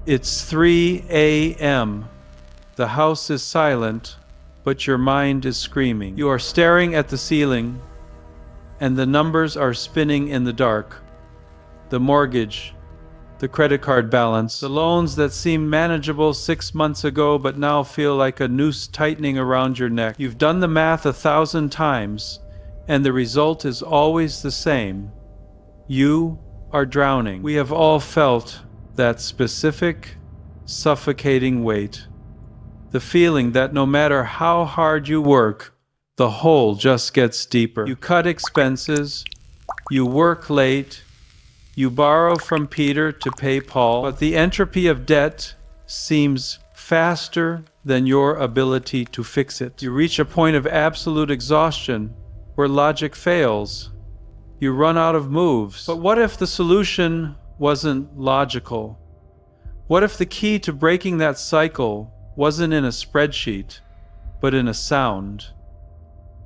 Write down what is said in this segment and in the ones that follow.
It's 3 a.m. The house is silent, but your mind is screaming. You are staring at the ceiling, and the numbers are spinning in the dark. The mortgage, the credit card balance, the loans that seemed manageable 6 months ago but now feel like a noose tightening around your neck. You've done the math 1,000 times, and the result is always the same. You are drowning. We have all felt that specific, suffocating weight. The feeling that no matter how hard you work, the hole just gets deeper. You cut expenses, you work late, you borrow from Peter to pay Paul, but the entropy of debt seems faster than your ability to fix it. You reach a point of absolute exhaustion where logic fails. You run out of moves. But what if the solution wasn't logical? What if the key to breaking that cycle wasn't in a spreadsheet, but in a sound?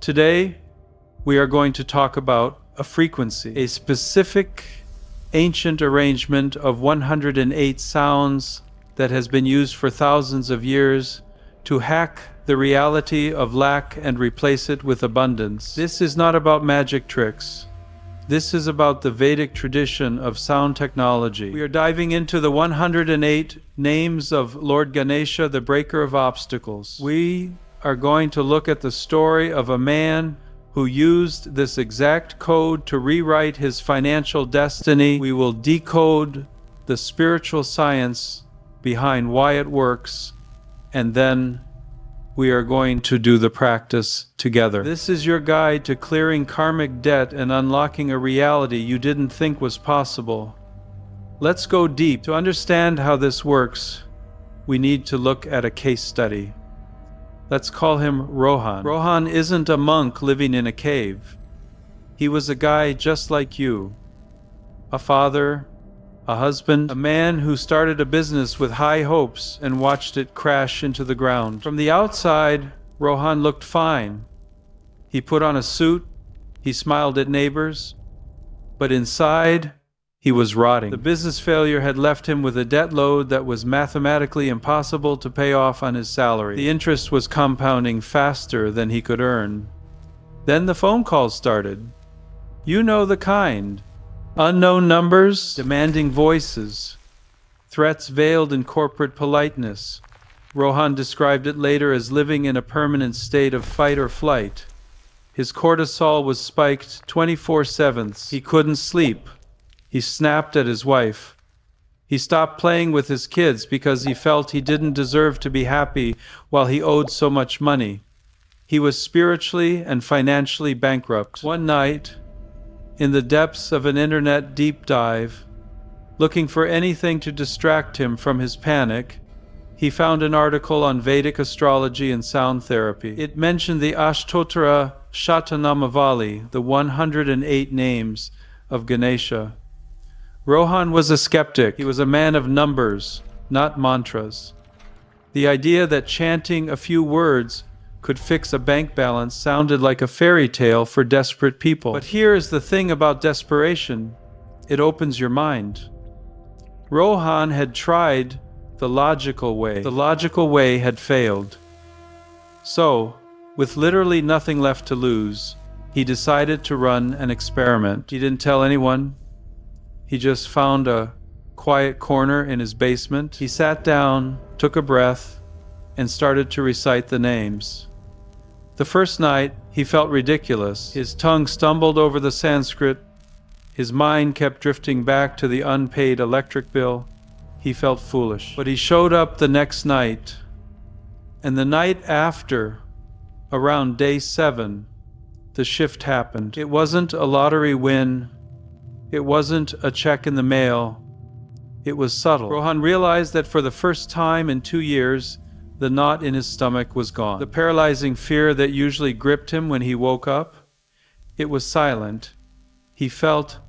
Today, we are going to talk about a frequency, a specific ancient arrangement of 108 sounds that has been used for thousands of years to hack the reality of lack and replace it with abundance. This is not about magic tricks. This is about the Vedic tradition of sound technology. We are diving into the 108 names of Lord Ganesha, the breaker of obstacles. We are going to look at the story of a man who used this exact code to rewrite his financial destiny. We will decode the spiritual science behind why it works, and then we are going to do the practice together. This is your guide to clearing karmic debt and unlocking a reality you didn't think was possible. Let's go deep. To understand how this works, we need to look at a case study. Let's call him Rohan. Rohan isn't a monk living in a cave. He was a guy just like you. A father, a husband, a man who started a business with high hopes and watched it crash into the ground. From the outside, Rohan looked fine. He put on a suit, he smiled at neighbors, but inside, he was rotting. The business failure had left him with a debt load that was mathematically impossible to pay off on his salary. The interest was compounding faster than he could earn. Then the phone calls started. You know the kind. Unknown numbers, demanding voices, threats veiled in corporate politeness. Rohan described it later as living in a permanent state of fight or flight. His cortisol was spiked 24/7. He couldn't sleep. He snapped at his wife. He stopped playing with his kids because he felt he didn't deserve to be happy while he owed so much money. He was spiritually and financially bankrupt. One night, in the depths of an internet deep dive, looking for anything to distract him from his panic, he found an article on Vedic astrology and sound therapy. It mentioned the Ashtottara Shatanamavali, the 108 names of Ganesha. Rohan was a skeptic. He was a man of numbers, not mantras. The idea that chanting a few words could fix a bank balance sounded like a fairy tale for desperate people. But here is the thing about desperation. It opens your mind. Rohan had tried the logical way. The logical way had failed. So, with literally nothing left to lose, he decided to run an experiment. He didn't tell anyone. He just found a quiet corner in his basement. He sat down, took a breath, and started to recite the names. The first night, he felt ridiculous. His tongue stumbled over the Sanskrit. His mind kept drifting back to the unpaid electric bill. He felt foolish. But he showed up the next night. And the night after, around day 7, the shift happened. It wasn't a lottery win. It wasn't a check in the mail. It was subtle. Rohan realized that for the first time in 2 years, the knot in his stomach was gone. The paralyzing fear that usually gripped him when he woke up, it was silent. He felt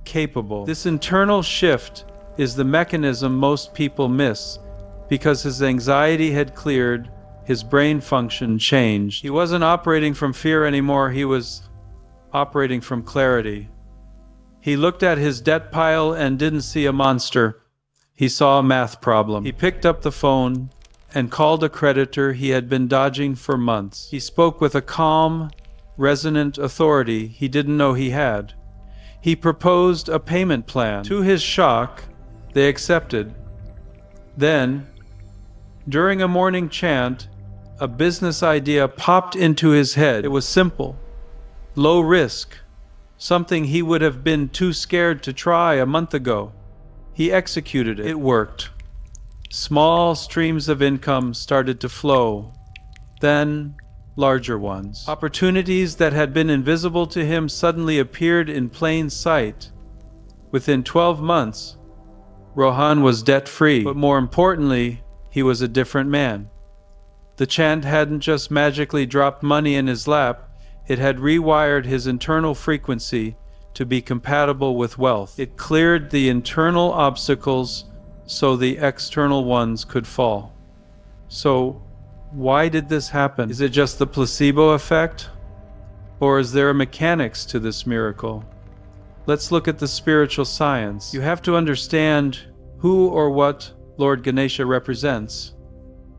capable. This internal shift is the mechanism most people miss, because his anxiety had cleared, his brain function changed. He wasn't operating from fear anymore, he was operating from clarity. He looked at his debt pile and didn't see a monster. He saw a math problem. He picked up the phone and called a creditor he had been dodging for months. He spoke with a calm, resonant authority he didn't know he had. He proposed a payment plan. To his shock, they accepted. Then, during a morning chant, a business idea popped into his head. It was simple, low risk, something he would have been too scared to try a month ago. He executed it. It worked. Small streams of income started to flow, then larger ones. Opportunities that had been invisible to him suddenly appeared in plain sight. Within 12 months, Rohan was debt-free, but more importantly, he was a different man. The chant hadn't just magically dropped money in his lap, it had rewired his internal frequency to be compatible with wealth. It cleared the internal obstacles so the external ones could fall. So, why did this happen? Is it just the placebo effect? Or is there a mechanics to this miracle? Let's look at the spiritual science. You have to understand who or what Lord Ganesha represents.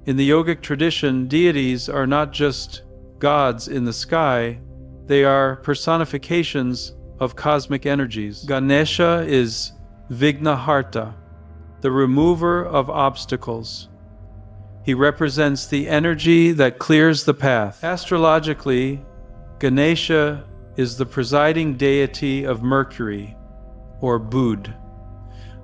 In the yogic tradition, deities are not just gods in the sky, they are personifications of cosmic energies. Ganesha is Vignaharta, the remover of obstacles. He represents the energy that clears the path. Astrologically, Ganesha is the presiding deity of Mercury, or Bud.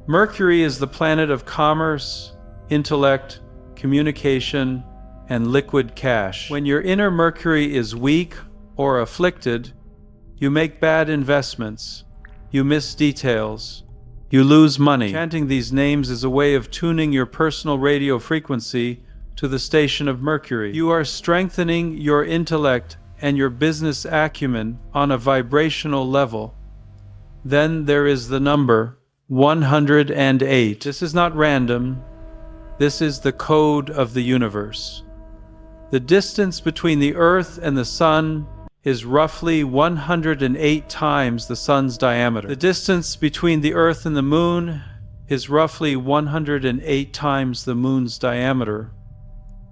Mercury is the planet of commerce, intellect, communication, and liquid cash. When your inner Mercury is weak or afflicted, you make bad investments, you miss details, you lose money. Chanting these names is a way of tuning your personal radio frequency to the station of Mercury. You are strengthening your intellect and your business acumen on a vibrational level. Then there is the number 108. This is not random. This is the code of the universe. The distance between the Earth and the Sun is roughly 108 times the Sun's diameter. The distance between the Earth and the Moon is roughly 108 times the Moon's diameter.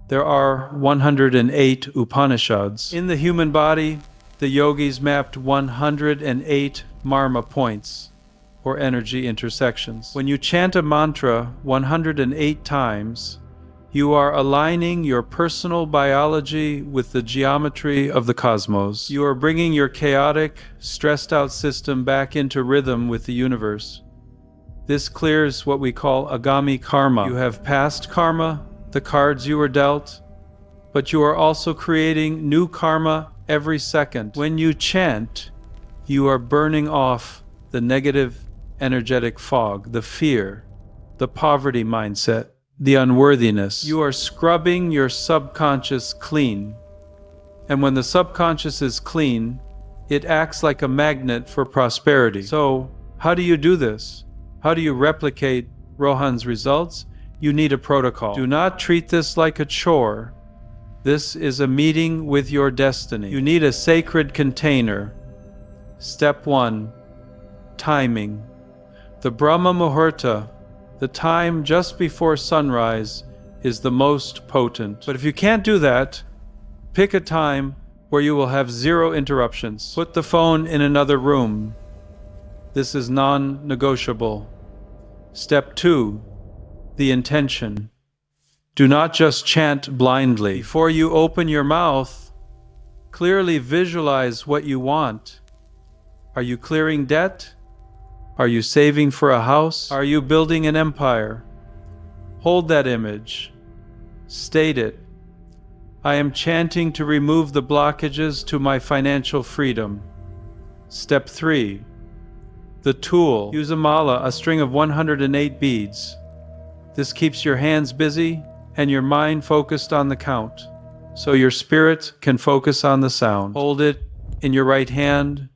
There are 108 Upanishads. In the human body, the yogis mapped 108 marma points, or energy intersections. When you chant a mantra 108 times, you are aligning your personal biology with the geometry of the cosmos. You are bringing your chaotic, stressed-out system back into rhythm with the universe. This clears what we call agami karma. You have past karma, the cards you were dealt, but you are also creating new karma every second. When you chant, you are burning off the negative energetic fog, the fear, the poverty mindset, the unworthiness. You are scrubbing your subconscious clean. And when the subconscious is clean, it acts like a magnet for prosperity. So, how do you do this? How do you replicate Rohan's results? You need a protocol. Do not treat this like a chore. This is a meeting with your destiny. You need a sacred container. Step 1. Timing. The Brahma Muhurta, the time just before sunrise, is the most potent. But if you can't do that, pick a time where you will have 0 interruptions. Put the phone in another room. This is non-negotiable. Step 2. The intention. Do not just chant blindly. Before you open your mouth, clearly visualize what you want. Are you clearing debt? Are you saving for a house? Are you building an empire? Hold that image. State it. I am chanting to remove the blockages to my financial freedom. Step 3. The tool. Use a mala, a string of 108 beads. This keeps your hands busy and your mind focused on the count, so your spirit can focus on the sound. Hold it in your right hand,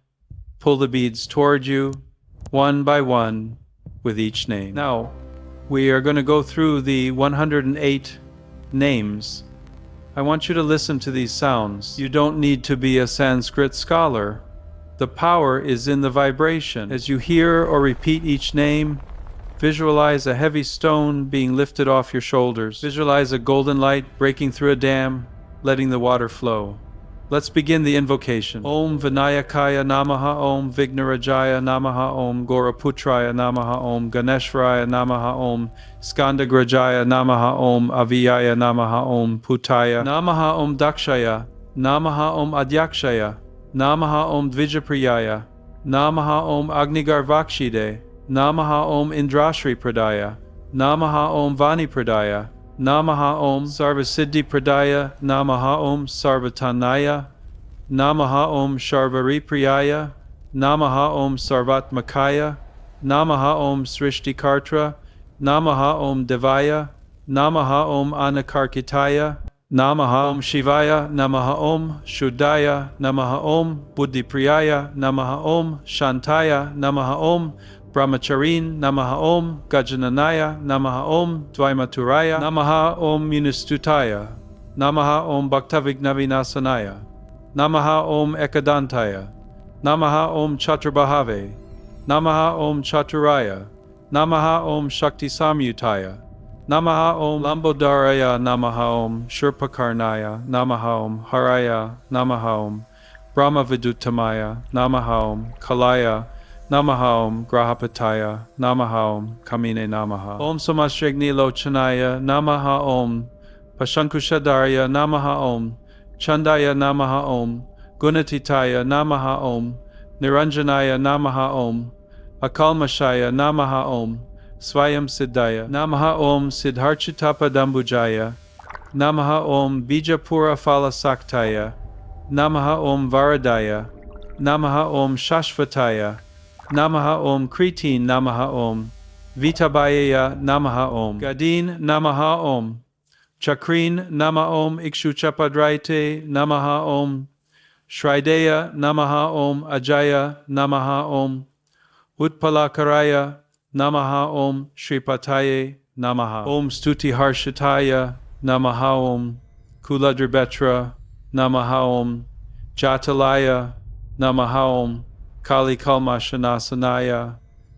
pull the beads toward you, one by one, with each name. Now, we are going to go through the 108 names. I want you to listen to these sounds. You don't need to be a Sanskrit scholar. The power is in the vibration. As you hear or repeat each name, Visualize a heavy stone being lifted off your shoulders. Visualize a golden light breaking through a dam, letting the water flow. Let's begin the invocation. Om Vinayakaya Namaha Om Vignarajaya Namaha Om Gauraputraya Namaha Om Ganeshwaraya Namaha Om Skandagrajaya Namaha Om Aviyaya Namaha Om Putaya Namaha Om Dakshaya Namaha Om Adyakshaya Namaha Om Dvijapriyaya Namaha Om Agnigarvakshide Namaha Om Indrashri Pradaya Namaha Om Vani Pradaya Namaha Om Sarvasiddhi Pradaya Namaha Om Sarvatanaya Namaha Om Sharvari Priyaya Namaha Om Sarvatmakaya Namaha Om Srishtikartra Namaha Om Devaya Namaha Om Anakarkitaya Namaha Om Shivaya Namaha Om Shuddhaya Namaha Om Buddhipriyaya Namaha Om Shantaya Namaha Om Brahmacharin Namaha Om Gajananaya Namaha Om Dvaimaturaya Namaha Om Munistutaya Namaha Om Bhaktavignavinasanaaya Namaha Om Ekadantaya Namaha Om Chaturabhave Namaha Om Chaturaya Namaha Om Shakti Samyutaya Namaha Om Lambodharaya Namaha Om Shurpakarnaya Namaha Om Haraya Namaha Om Brahmavidutamaya Namaha Om Kalaya Namaha Om Grahapataya Namaha Om Kamine Namaha Om Samashregni Lochanaya Namaha Om Pashankushadarya Namaha Om Chandaya Namaha Om Gunatitaya Namaha Om Niranjanaya Namaha Om Akalmashaya Namaha Om Swayam Siddhaya Namaha Om Siddharchitapa Dambujaya Namaha Om Bijapura Phala Saktaya Namaha Om Varadaya Namaha Om Shashvataya Namaha Om Kritin Namaha Om Vitabhayaya Namaha Om Gadin Namaha Om Chakrin Namaha Om Ikshuchapadraite Namaha Om Shrideya Namaha Om Ajaya Namaha Om Utpalakaraya Namaha Om Shripataye Namaha Om Stuti Harshitaya Namaha Om Kuladribetra Namaha Om Jatalaya Namaha Om Kali Kalmashanasanaya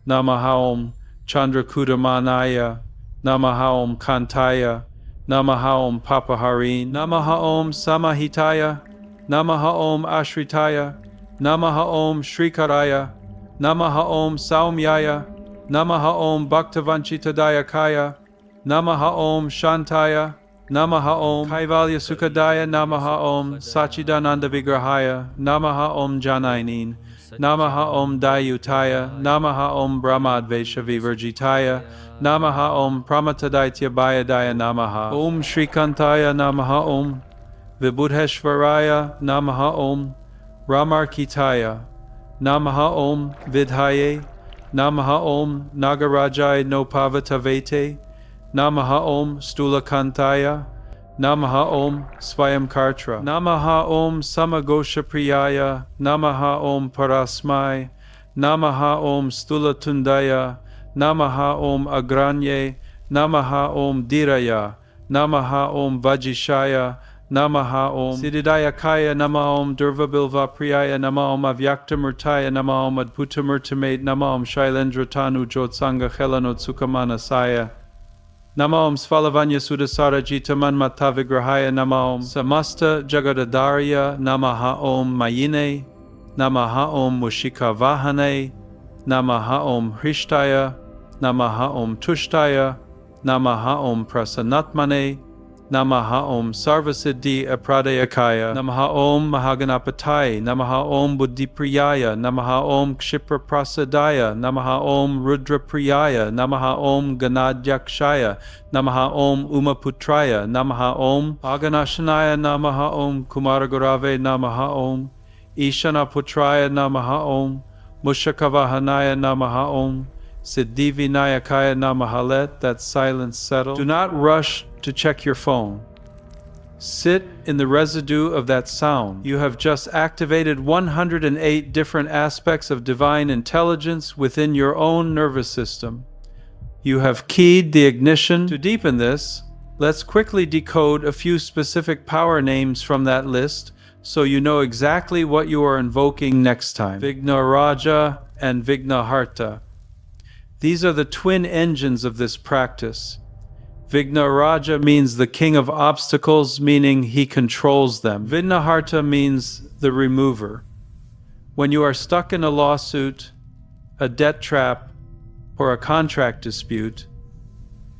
Namaha Om Chandrakudamanaya Namaha Om Kantaya Namaha Om Papaharin Namaha Om Samahitaya Namaha Om Ashritaya Namaha Om Shrikaraya Namaha Om Saumyaya Namaha Om Bhaktavanchitadayakaya Namaha Om Shantaya Namaha Om Kaivalya Sukadaya Namaha Om Sachidananda Vigrahaya Namaha Om Janainin Namaha Om Dayutaya Namaha Om Brahmadvesha Vivarjitaya Namaha Om Pramatadaitya Bayadaya Namaha Om Shrikantaya Namaha Om Vibhudheshvaraya Namaha Om Ramarkitaya Namaha Om Vidhaye Namaha Om Nagarajaya Nopavatavete Namaha Om Stulakantaya Namaha Om Swayamkartra Namaha Om Samagosha Priyaya Namaha Om Parasmai Namaha Om Stulatundaya Namaha Om Agranye Namaha Om Diraya Namaha Om Vajishaya Namaha Om Siddhidayakaya Namaha Om Durvabilva Priyaya Namaha Om Avyaktamurtaya Namaha Om Adbhutamurtamate Namaha Om Shailendratanu Jotsanga Chelanot Sukamanasaya Namaha Om Svalavanya Sudasara Jitaman Matavigrahaya Namaha Om Samasta Jagadadarya Namaha Om Mayine Namaha Om Mushika Vahane Namaha Om Hrishtaya Namaha Om Tushtaya Namaha Om Prasanatmane Namaha Om Sarvasiddhi Apradayakaya Namaha Om Mahaganapatai Namaha Om Buddhipriyaya Namaha Om Kshipraprasadaya Namaha Om Rudrapriyaya Namaha Om Ganadhyakshaya Namaha Om Umaputraya Namaha Om Aganashanaya Namaha Om Kumaragurave Namaha Om Ishanaputraya Namaha Om Mushakavahanaya Namaha Om Siddhivinayakaya Namaha. Let that silence settle. Do not rush to check your phone. Sit in the residue of that sound. You have just activated 108 different aspects of divine intelligence within your own nervous system. You have keyed the ignition. To deepen this, let's quickly decode a few specific power names from that list so you know exactly what you are invoking next time. Vignaraja and Vignaharta. These are the twin engines of this practice. Vignaraja means the king of obstacles, meaning he controls them. Vignaharta means the remover. When you are stuck in a lawsuit, a debt trap, or a contract dispute,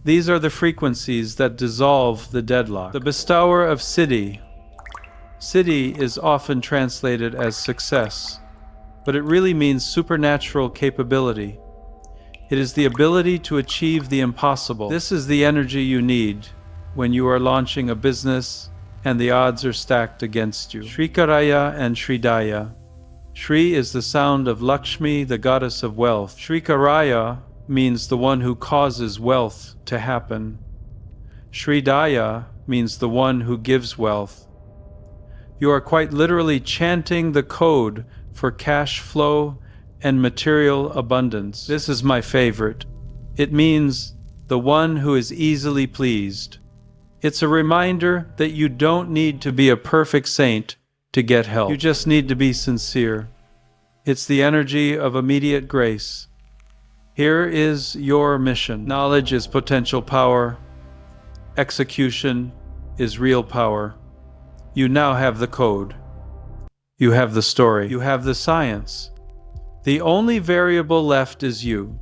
these are the frequencies that dissolve the deadlock. The bestower of Siddhi. Siddhi is often translated as success, but it really means supernatural capability. It is the ability to achieve the impossible. This is the energy you need when you are launching a business and the odds are stacked against you. Shrikaraya and Shridaya. Shri is the sound of Lakshmi, the goddess of wealth. Shrikaraya means the one who causes wealth to happen. Shridaya means the one who gives wealth. You are quite literally chanting the code for cash flow and material abundance. This is my favorite. It means the one who is easily pleased. It's a reminder that you don't need to be a perfect saint to get help. You just need to be sincere. It's the energy of immediate grace. Here is your mission. Knowledge is potential power. Execution is real power. You now have the code. You have the story. You have the science. The only variable left is you.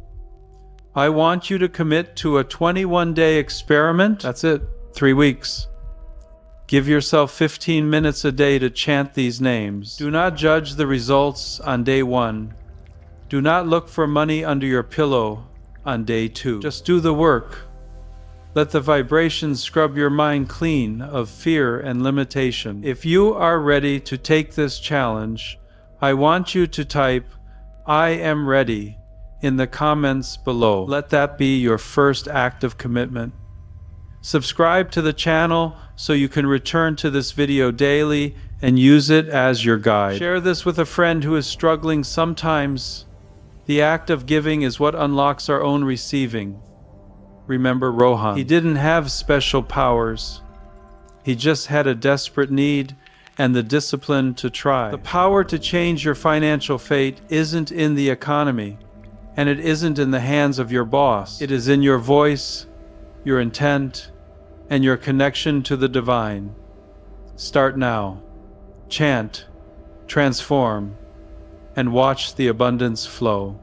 I want you to commit to a 21-day experiment. That's it. 3 weeks. Give yourself 15 minutes a day to chant these names. Do not judge the results on day 1. Do not look for money under your pillow on day 2. Just do the work. Let the vibrations scrub your mind clean of fear and limitation. If you are ready to take this challenge, I want you to type, "I am ready," in the comments below. Let that be your first act of commitment. Subscribe to the channel so you can return to this video daily and use it as your guide. Share this with a friend who is struggling. Sometimes the act of giving is what unlocks our own receiving. Remember Rohan. He didn't have special powers. He just had a desperate need and the discipline to try. The power to change your financial fate isn't in the economy, and it isn't in the hands of your boss. It is in your voice, your intent, and your connection to the divine. Start now. Chant, transform, and watch the abundance flow.